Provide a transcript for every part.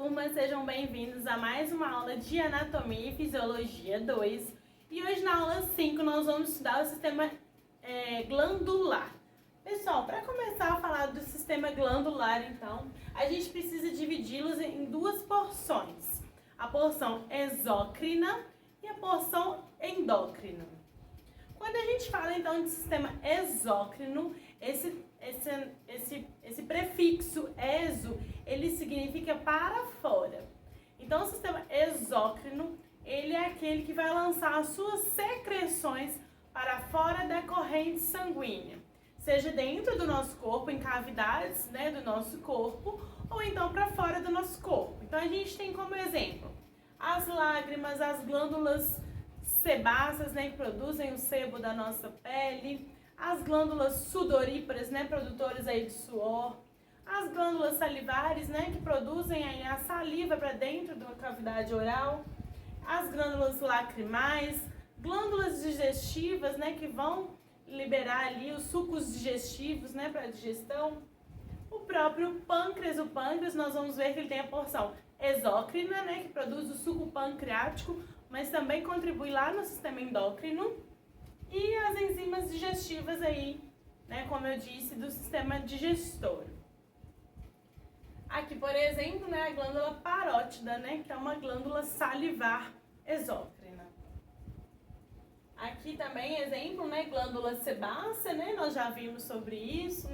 turma, sejam bem-vindos a mais uma aula de Anatomia e Fisiologia 2. E hoje na aula 5 nós vamos estudar o sistema glandular. Pessoal, para começar a falar do sistema glandular, então, a gente precisa dividi-los em duas porções. A porção exócrina e a porção endócrina. Quando a gente fala, então, de sistema exócrino, esse prefixo exo, ele significa para fora. Então, o sistema exócrino, ele é aquele que vai lançar as suas secreções para fora da corrente sanguínea, seja dentro do nosso corpo, em cavidades, do nosso corpo, ou então para fora do nosso corpo. Então, a gente tem como exemplo as lágrimas, as glândulas sebáceas, que produzem o sebo da nossa pele, as glândulas sudoríparas, produtoras aí de suor, as glândulas salivares, que produzem aí a saliva para dentro da cavidade oral, as glândulas lacrimais, glândulas digestivas, que vão liberar ali os sucos digestivos, para a digestão. O próprio pâncreas, nós vamos ver que ele tem a porção exócrina, que produz o suco pancreático, mas também contribui lá no sistema endócrino. E as enzimas digestivas aí, como eu disse, do sistema digestório. Aqui, por exemplo, a glândula parótida, que é uma glândula salivar exócrina. Aqui também, exemplo, glândula sebácea, nós já vimos sobre isso,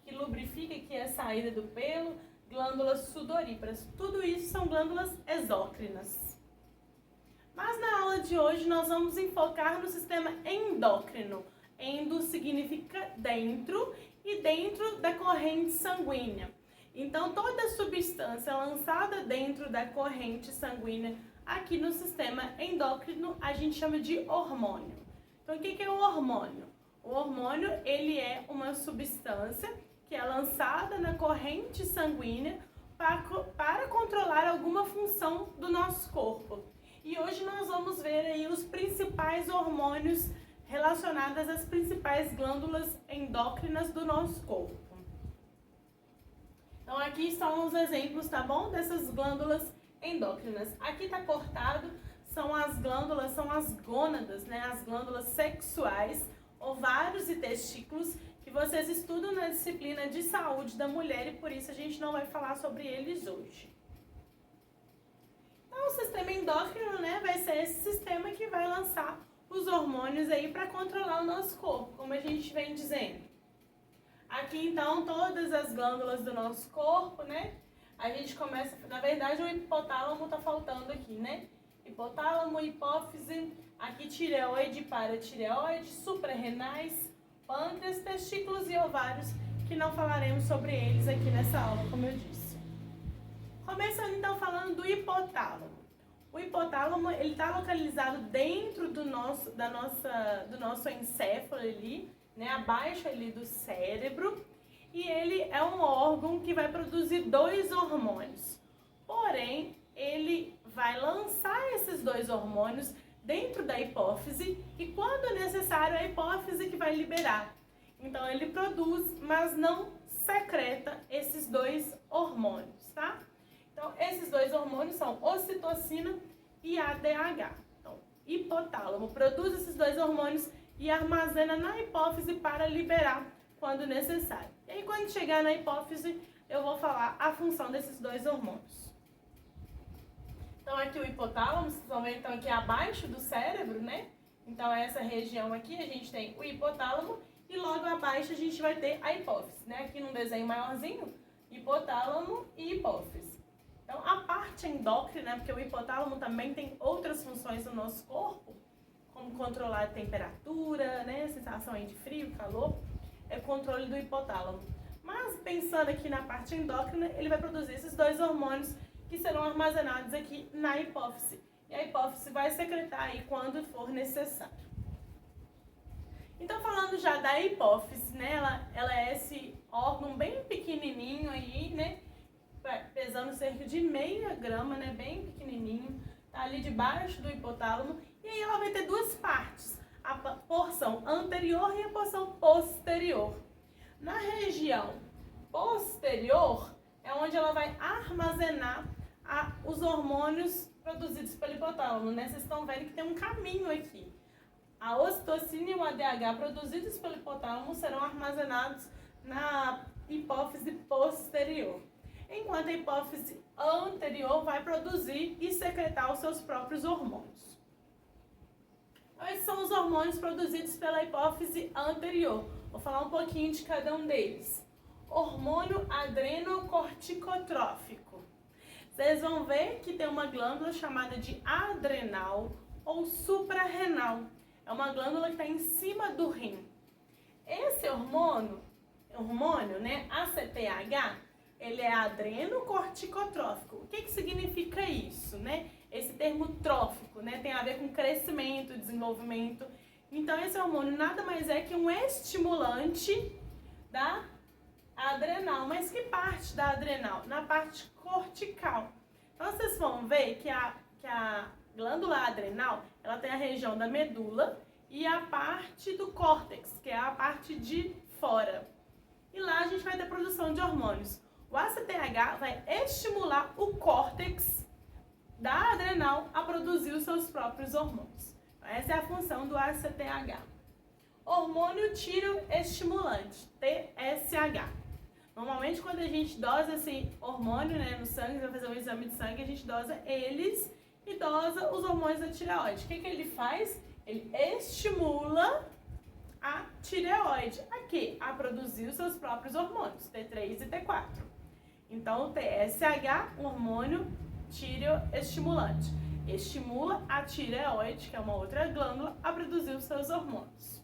que lubrifica aqui a saída do pelo, glândulas sudoríparas. Tudo isso são glândulas exócrinas. Mas na aula de hoje nós vamos enfocar no sistema endócrino. Endo significa dentro e dentro da corrente sanguínea. Então toda substância lançada dentro da corrente sanguínea aqui no sistema endócrino a gente chama de hormônio. Então o que é o hormônio? O hormônio ele é uma substância que é lançada na corrente sanguínea para controlar alguma função do nosso corpo. E hoje nós vamos ver aí os principais hormônios relacionados às principais glândulas endócrinas do nosso corpo. Então aqui estão os exemplos, tá bom? Dessas glândulas endócrinas. Aqui está cortado, são as glândulas, são as gônadas, as glândulas sexuais, ovários e testículos, que vocês estudam na disciplina de saúde da mulher e por isso a gente não vai falar sobre eles hoje. Então, o sistema endócrino, vai ser esse sistema que vai lançar os hormônios aí para controlar o nosso corpo, como a gente vem dizendo. Aqui, então, todas as glândulas do nosso corpo, a gente começa, na verdade, o hipotálamo tá faltando aqui, Hipotálamo, hipófise, aqui tireoide, paratireoide, suprarrenais, pâncreas, testículos e ovários, que não falaremos sobre eles aqui nessa aula, como eu disse. Começando então falando do hipotálamo. O hipotálamo ele está localizado dentro do nosso encéfalo ali, abaixo ali do cérebro, e ele é um órgão que vai produzir dois hormônios. Porém, ele vai lançar esses dois hormônios dentro da hipófise e quando necessário a hipófise que vai liberar. Então ele produz, mas não secreta esses dois hormônios, tá? Então, esses dois hormônios são ocitocina e ADH. Então, hipotálamo produz esses dois hormônios e armazena na hipófise para liberar quando necessário. E aí, quando chegar na hipófise, eu vou falar a função desses dois hormônios. Então, aqui o hipotálamo, vocês vão ver então aqui abaixo do cérebro, Então, essa região aqui, a gente tem o hipotálamo e logo abaixo a gente vai ter a hipófise, Aqui num desenho maiorzinho, hipotálamo e hipófise. Então, a parte endócrina, porque o hipotálamo também tem outras funções no nosso corpo, como controlar a temperatura, sensação aí de frio, calor, é o controle do hipotálamo. Mas, pensando aqui na parte endócrina, ele vai produzir esses dois hormônios que serão armazenados aqui na hipófise. E a hipófise vai secretar aí quando for necessário. Então, falando já da hipófise, ela é esse órgão bem pequenininho aí, pesando cerca de meia grama, bem pequenininho, tá ali debaixo do hipotálamo, e aí ela vai ter duas partes, a porção anterior e a porção posterior. Na região posterior é onde ela vai armazenar os hormônios produzidos pelo hipotálamo, né? Vocês estão vendo que tem um caminho aqui. A ocitocina e o ADH produzidos pelo hipotálamo serão armazenados na hipófise posterior, enquanto a hipófise anterior vai produzir e secretar os seus próprios hormônios. Esses são os hormônios produzidos pela hipófise anterior. Vou falar um pouquinho de cada um deles. Hormônio adrenocorticotrófico. Vocês vão ver que tem uma glândula chamada de adrenal ou suprarrenal. É uma glândula que está em cima do rim. Esse hormônio, né, ACTH, ele é adrenocorticotrófico. O que significa isso, né? Esse termo trófico, né, tem a ver com crescimento, desenvolvimento. Então, esse hormônio nada mais é que um estimulante da adrenal. Mas que parte da adrenal? Na parte cortical. Então, vocês vão ver que a glândula adrenal, ela tem a região da medula e a parte do córtex, que é a parte de fora. E lá a gente vai ter produção de hormônios. O ACTH vai estimular o córtex da adrenal a produzir os seus próprios hormônios. Essa é a função do ACTH. Hormônio tireoestimulante, TSH. Normalmente, quando a gente dosa esse hormônio, né, no sangue, vai fazer um exame de sangue, a gente dosa eles e dosa os hormônios da tireoide. O que ele faz? Ele estimula a tireoide a produzir os seus próprios hormônios, T3 e T4. Então, o TSH, hormônio tireoestimulante, estimula a tireoide, que é uma outra glândula, a produzir os seus hormônios.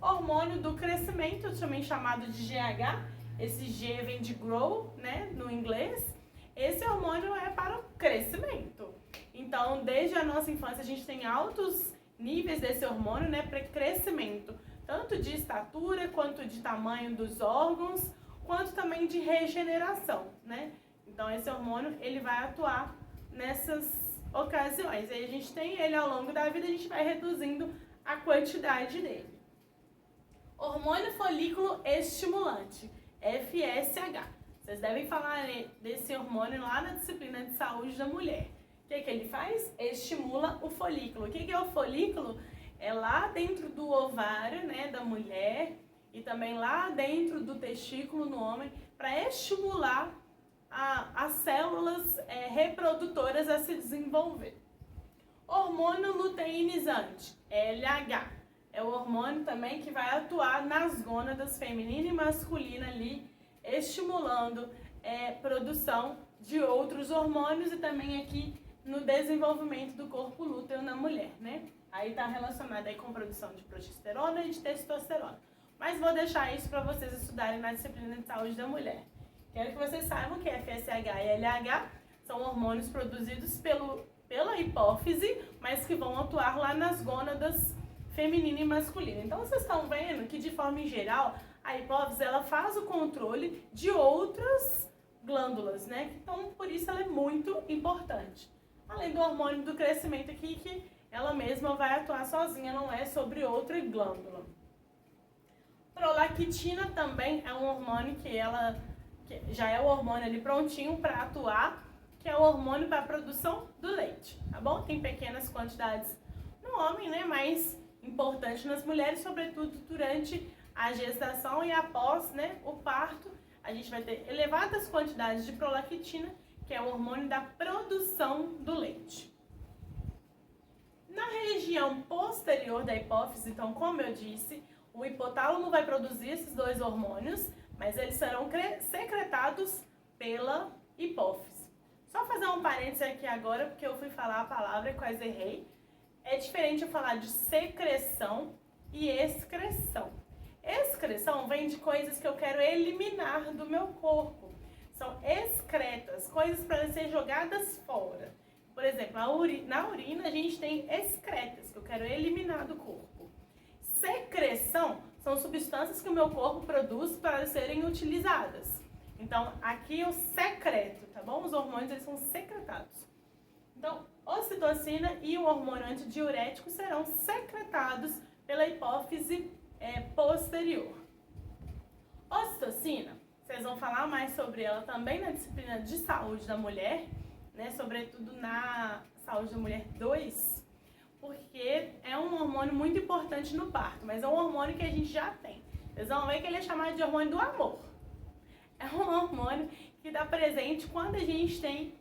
Hormônio do crescimento, também chamado de GH, esse G vem de grow, né, no inglês. Esse hormônio é para o crescimento. Então, desde a nossa infância, a gente tem altos níveis desse hormônio, né, para crescimento, tanto de estatura, quanto de tamanho dos órgãos, quanto também de regeneração, né? Então, esse hormônio, ele vai atuar nessas ocasiões. Aí a gente tem ele ao longo da vida, a gente vai reduzindo a quantidade dele. Hormônio folículo estimulante, FSH. Vocês devem falar desse hormônio lá na disciplina de saúde da mulher. O que ele faz? Estimula o folículo. O que é o folículo? É lá dentro do ovário, né, da mulher e também lá dentro do testículo no homem, para estimular as células reprodutoras a se desenvolver. Hormônio luteinizante, LH. É o hormônio também que vai atuar nas gônadas feminina e masculina ali, estimulando produção de outros hormônios e também aqui no desenvolvimento do corpo lúteo na mulher, né? Aí está relacionado aí com produção de progesterona e de testosterona. Mas vou deixar isso para vocês estudarem na disciplina de saúde da mulher. Quero que vocês saibam que FSH e LH são hormônios produzidos pela hipófise, mas que vão atuar lá nas gônadas feminina e masculina. Então, vocês estão vendo que, de forma em geral, a hipófise ela faz o controle de outras glândulas, né? Então, por isso ela é muito importante. Além do hormônio do crescimento aqui, que ela mesma vai atuar sozinha, não é sobre outra glândula. Prolactina também é um hormônio que já é o hormônio ali prontinho para atuar, que é o hormônio para a produção do leite, tá bom? Tem pequenas quantidades no homem, né? Mas importante nas mulheres, sobretudo durante a gestação e após, né, o parto, a gente vai ter elevadas quantidades de prolactina, que é o hormônio da produção do leite. Na região posterior da hipófise, então, como eu disse, o hipotálamo vai produzir esses dois hormônios, mas eles serão secretados pela hipófise. Só fazer um parênteses aqui agora, porque eu fui falar a palavra e quase errei. É diferente eu falar de secreção e excreção. Excreção vem de coisas que eu quero eliminar do meu corpo. São excretas, coisas para ser jogadas fora. Por exemplo, na urina a gente tem excretas, que eu quero eliminar do corpo. Secreção são substâncias que o meu corpo produz para serem utilizadas. Então, aqui eu secreto, tá bom? Os hormônios eles são secretados. Então, ocitocina e o hormônio antidiurético serão secretados pela hipófise posterior. Ocitocina, vocês vão falar mais sobre ela também na disciplina de saúde da mulher. né, sobretudo na saúde da mulher 2, porque é um hormônio muito importante no parto, mas é um hormônio que a gente já tem. Vocês vão ver que ele é chamado de hormônio do amor. É um hormônio que está presente quando a gente tem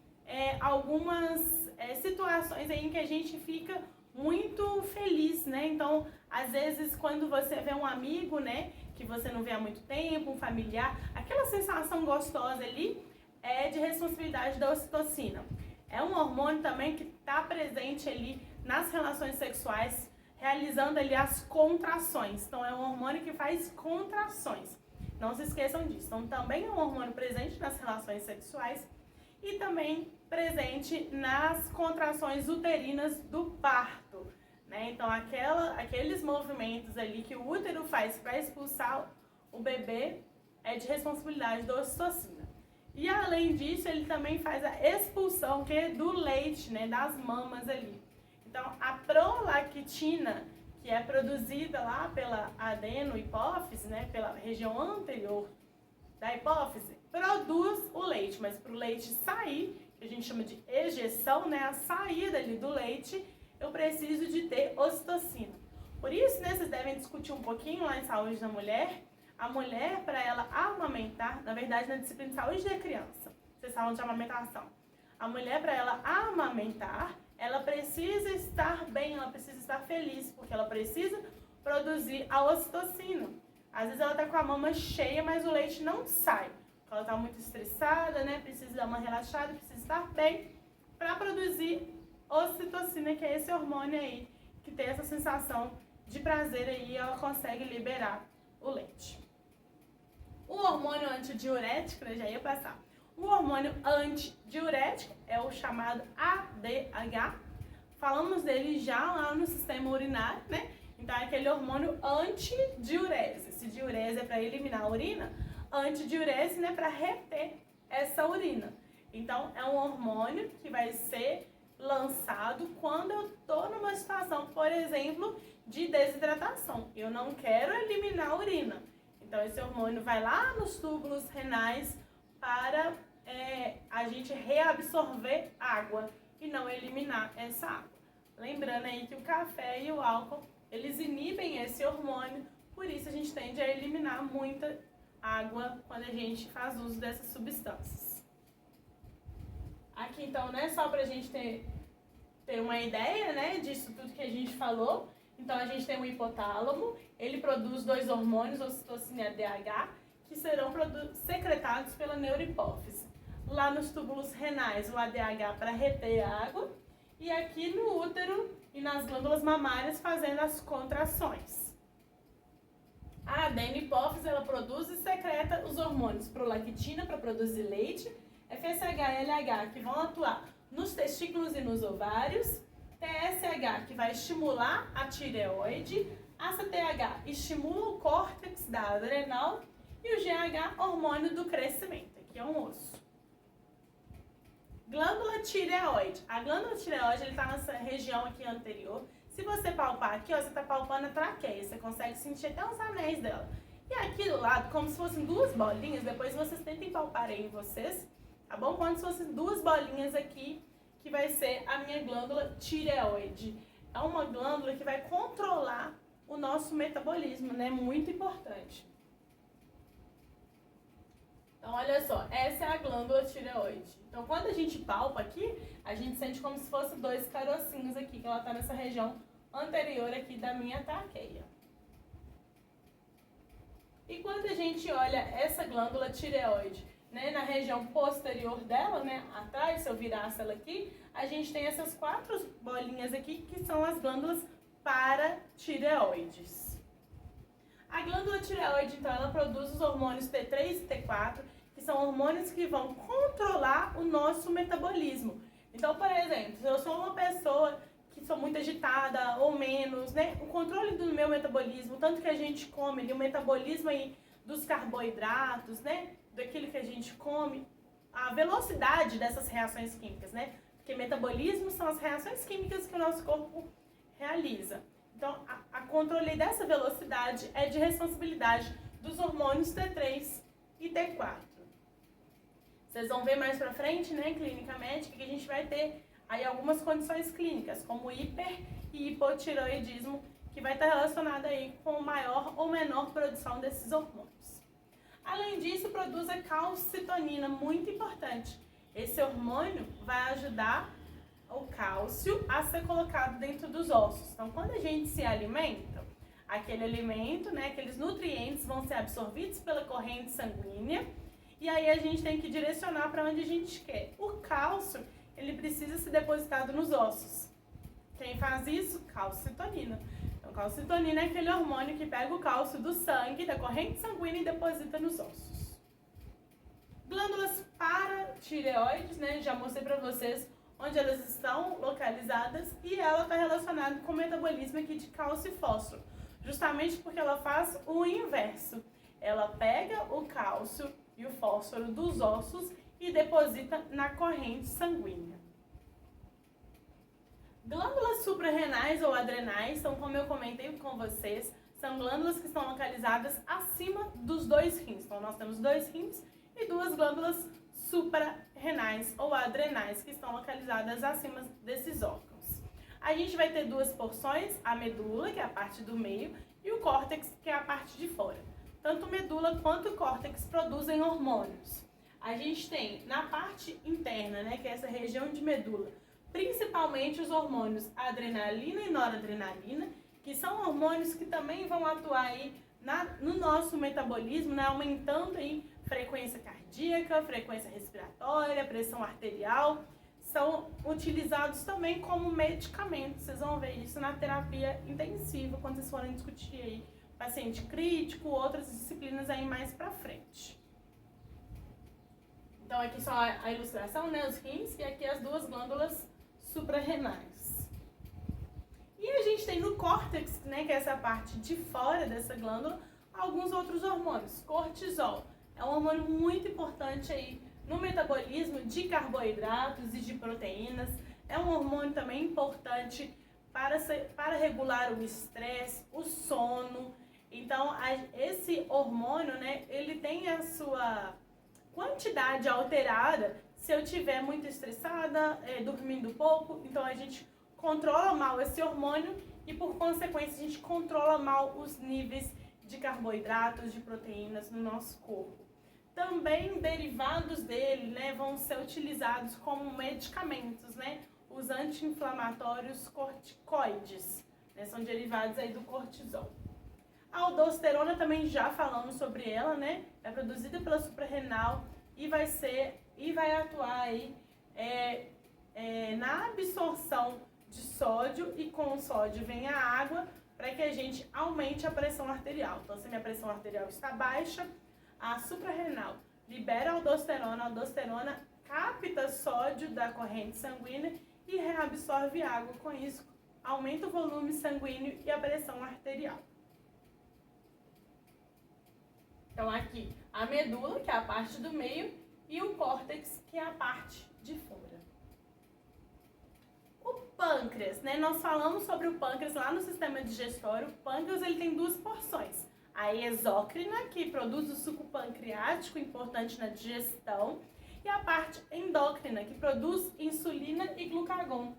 algumas situações em que a gente fica muito feliz, né? Então, às vezes, quando você vê um amigo, né, que você não vê há muito tempo, um familiar, aquela sensação gostosa ali é de responsabilidade da ocitocina. É um hormônio também que está presente ali nas relações sexuais, realizando ali as contrações. Então, é um hormônio que faz contrações. Não se esqueçam disso. Então, também é um hormônio presente nas relações sexuais e também presente nas contrações uterinas do parto, né? Então, aqueles movimentos ali que o útero faz para expulsar o bebê é de responsabilidade da ocitocina. E, além disso, ele também faz a expulsão do leite, né, das mamas ali. Então, a prolactina, que é produzida lá pela adenohipófise, né, pela região anterior da hipófise, produz o leite, mas para o leite sair, que a gente chama de ejeção, né, a saída ali do leite, eu preciso de ter ocitocina. Por isso, né, vocês devem discutir um pouquinho lá em saúde da mulher. A mulher, para ela amamentar, na verdade, na disciplina de saúde da criança, vocês falam de amamentação. A mulher, para ela amamentar, ela precisa estar bem, ela precisa estar feliz, porque ela precisa produzir a ocitocina. Às vezes ela está com a mama cheia, mas o leite não sai. Ela está muito estressada, né? Precisa dar uma relaxada, precisa estar bem para produzir ocitocina, que é esse hormônio aí, que tem essa sensação de prazer aí, ela consegue liberar o leite. O hormônio antidiurético, eu já ia passar. O hormônio antidiurético é o chamado ADH. Falamos dele já lá no sistema urinário, né? Então é aquele hormônio antidiurese. Se diurese é para eliminar a urina, antidiurese, né, para reter essa urina. Então é um hormônio que vai ser lançado quando eu estou numa situação, por exemplo, de desidratação. Eu não quero eliminar a urina. Então esse hormônio vai lá nos túbulos renais para a gente reabsorver água e não eliminar essa água. Lembrando aí que o café e o álcool, eles inibem esse hormônio, por isso a gente tende a eliminar muita água quando a gente faz uso dessas substâncias. Aqui então, né, só pra gente ter uma ideia, né, disso tudo que a gente falou. Então a gente tem o hipotálamo, ele produz 2 hormônios, ocitocina e ADH, que serão secretados pela neurohipófise. Lá nos túbulos renais, o ADH para reter a água, e aqui no útero e nas glândulas mamárias fazendo as contrações. A adenohipófise, ela produz e secreta os hormônios prolactina para produzir leite, FSH e LH que vão atuar nos testículos e nos ovários, TSH que vai estimular a tireoide, ACTH estimula o córtex da adrenal e o GH, hormônio do crescimento, aqui é um osso. Glândula tireoide. A glândula tireoide está nessa região aqui anterior. Se você palpar aqui, ó, você está palpando a traqueia, você consegue sentir até os anéis dela. E aqui do lado, como se fossem 2 bolinhas, depois vocês tentem palpar aí em vocês, tá bom? Como se fossem 2 bolinhas aqui, que vai ser a minha glândula tireoide. É uma glândula que vai controlar o nosso metabolismo, né? Muito importante. Então, olha só, essa é a glândula tireoide. Então, quando a gente palpa aqui, a gente sente como se fosse 2 carocinhos aqui, que ela está nessa região anterior aqui da minha traqueia. E quando a gente olha essa glândula tireoide, né, na região posterior dela, né, atrás, se eu virasse ela aqui, a gente tem essas 4 bolinhas aqui, que são as glândulas paratireoides. A glândula tireoide, então, ela produz os hormônios T3 e T4, que são hormônios que vão controlar o nosso metabolismo. Então, por exemplo, se eu sou uma pessoa que sou muito agitada ou menos, né, o controle do meu metabolismo, tanto que a gente come, o metabolismo aí dos carboidratos, né, daquilo que a gente come, a velocidade dessas reações químicas, né, porque metabolismo são as reações químicas que o nosso corpo realiza. Então, a controle dessa velocidade é de responsabilidade dos hormônios T3 e T4. Vocês vão ver mais pra frente, né, clínica médica, que a gente vai ter aí algumas condições clínicas, como hiper e hipotireoidismo, que vai estar relacionado aí com maior ou menor produção desses hormônios. Além disso, produz a calcitonina, muito importante. Esse hormônio vai ajudar o cálcio a ser colocado dentro dos ossos. Então, quando a gente se alimenta, aquele alimento, né, aqueles nutrientes vão ser absorvidos pela corrente sanguínea e aí a gente tem que direcionar para onde a gente quer. O cálcio, ele precisa ser depositado nos ossos. Quem faz isso? Calcitonina. Então, calcitonina é aquele hormônio que pega o cálcio do sangue, da corrente sanguínea e deposita nos ossos. Glândulas paratireoides, né, já mostrei para vocês onde elas estão localizadas e ela está relacionada com o metabolismo aqui de cálcio e fósforo, justamente porque ela faz o inverso. Ela pega o cálcio e o fósforo dos ossos e deposita na corrente sanguínea. Glândulas suprarrenais ou adrenais, então, como eu comentei com vocês, são glândulas que estão localizadas acima dos 2 rins. Então, nós temos 2 rins e 2 glândulas suprarrenais ou adrenais que estão localizadas acima desses órgãos. A gente vai ter 2 porções, a medula, que é a parte do meio, e o córtex, que é a parte de fora. Tanto medula quanto córtex produzem hormônios. A gente tem na parte interna, né, que é essa região de medula, principalmente os hormônios adrenalina e noradrenalina, que são hormônios que também vão atuar aí no nosso metabolismo, né, aumentando aí frequência cardíaca, frequência respiratória, pressão arterial. São utilizados também como medicamentos. Vocês vão ver isso na terapia intensiva, quando vocês forem discutir aí paciente crítico, outras disciplinas aí mais pra frente. Então aqui só a ilustração, né, os rins, e aqui as 2 glândulas suprarrenais. E a gente tem no córtex, né, que é essa parte de fora dessa glândula, alguns outros hormônios. Cortisol é um hormônio muito importante aí no metabolismo de carboidratos e de proteínas. É um hormônio também importante para regular o estresse, o sono. Então, esse hormônio, né, ele tem a sua quantidade alterada se eu estiver muito estressada, dormindo pouco. Então, a gente controla mal esse hormônio e, por consequência, a gente controla mal os níveis de carboidratos, de proteínas no nosso corpo. Também derivados dele, né, vão ser utilizados como medicamentos, né? Os anti-inflamatórios corticoides, né, são derivados aí do cortisol. A aldosterona também já falamos sobre ela, né? É produzida pela suprarrenal e vai atuar aí na absorção de sódio, e com o sódio vem a água para que a gente aumente a pressão arterial. Então, se minha pressão arterial está baixa, a suprarrenal libera a aldosterona capta sódio da corrente sanguínea e reabsorve água. Com isso, aumenta o volume sanguíneo e a pressão arterial. Então, aqui a medula, que é a parte do meio, e o córtex, que é a parte de fora. O pâncreas, né? Nós falamos sobre o pâncreas lá no sistema digestório. O pâncreas, ele tem 2 porções. A exócrina, que produz o suco pancreático, importante na digestão, e a parte endócrina, que produz insulina e glucagon.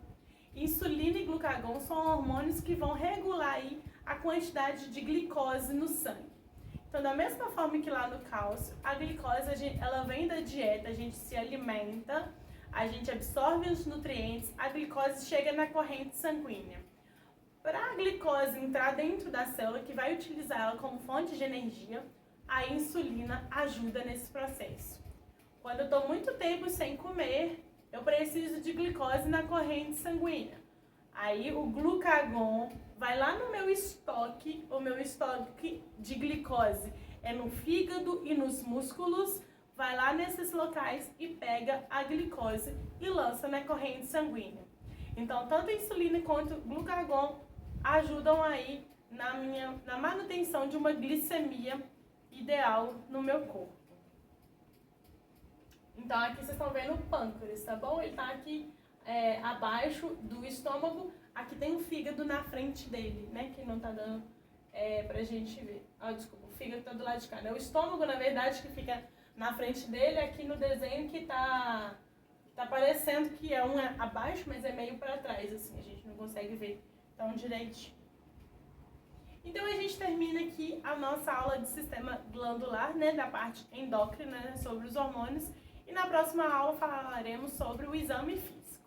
Insulina e glucagon são hormônios que vão regular aí a quantidade de glicose no sangue. Então, da mesma forma que lá no cálcio, a glicose ela vem da dieta, a gente se alimenta, a gente absorve os nutrientes, a glicose chega na corrente sanguínea. Para a glicose entrar dentro da célula, que vai utilizar ela como fonte de energia, a insulina ajuda nesse processo. Quando eu estou muito tempo sem comer, eu preciso de glicose na corrente sanguínea. Aí o glucagon vai lá no meu estoque, o meu estoque de glicose é no fígado e nos músculos, vai lá nesses locais e pega a glicose e lança na corrente sanguínea. Então, tanto a insulina quanto o glucagon ajudam aí na manutenção de uma glicemia ideal no meu corpo. Então, aqui vocês estão vendo o pâncreas, tá bom? Ele tá aqui abaixo do estômago. Aqui tem o fígado na frente dele, né? Que não tá dando pra gente ver. Ah, desculpa, o fígado tá do lado de cá, né? O estômago, na verdade, que fica na frente dele, aqui no desenho que tá parecendo que é um abaixo, mas é meio para trás, assim, a gente não consegue ver tão direitinho. Então a gente termina aqui a nossa aula de sistema glandular, né, da parte endócrina, né, sobre os hormônios, e na próxima aula falaremos sobre o exame físico.